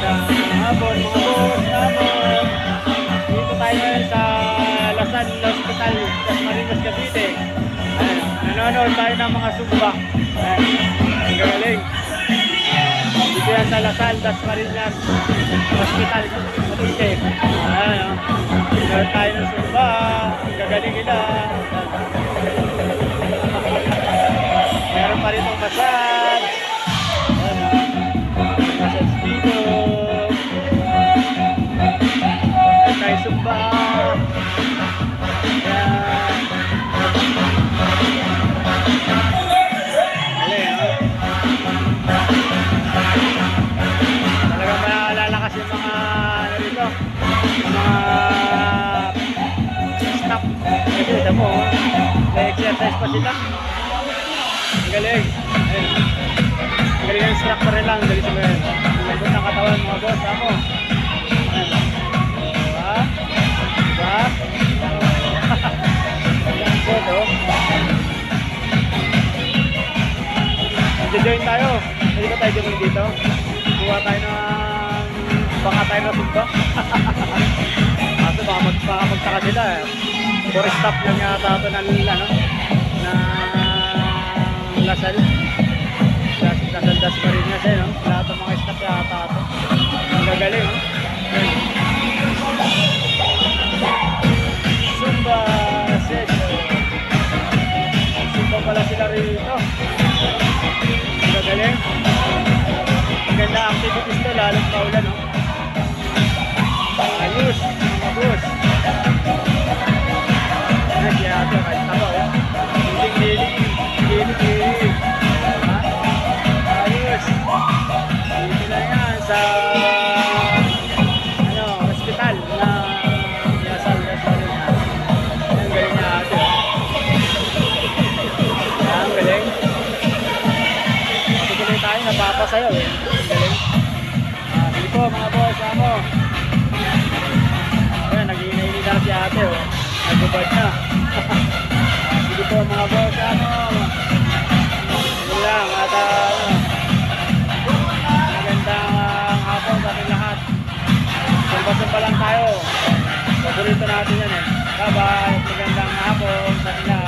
hapon mga boss, hapon. Dito tayo ngayon sa Lasal Hospital, Dasmariñas, Cavite. Ayan, nanonood tayo ng mga sumba. Ayan, ang galing. Dito yan sa Lasal, Dasmariñas Hospital, Cavite. Ayan, nanonood tayo ng sumba. Ang gagaling nila. Meron pa rin ang massage. Massage dito. Tayo sumba. Ayan. Galing, ha? Talagang maalala kasi yung mga ano rito, yung mga staff. Kasi ito mo, may exercise pa sila. Ang galing. Ayun. Ang galing yung instructor nila. Ang galing sila. Ang lambot ng katawan mga boss. Ako. Diba? Diba? Lambot, oh. Mag-join tayo. Hindi ko tayo join dito. Buha tayo ng baka tayo na sumba. Kaso baka magsaka sila eh. For stop lang yata ito na ano, na Lasal Dasmariñas eh, no? Lahat ng mga staff yata ito. Ang gagaling, no? Zumba session. Zumba pala sila rito. Ang gagaling. Ang ganda activities to, lalong paulan, no? Ayos, mga boss. Nagyato, kahit taba, oh. Hiling. Ayos. Dito na yan sa ano, hospital na Lasal Dasmariñas. Ang galing na ate. Ang galing. Tutuloy tayo, napapasayaw eh. Ang galing. Sige po mga boss, amo. Ayan, nag-iinay na si ate oh. Nagbabad na. Sige po mga boss, amo. Yun lang, at magandang hapon sa ating lahat. Sumba-sumba lang tayo. Paborito natin yan eh. Bye-bye. Magandang hapon sa ating lahat.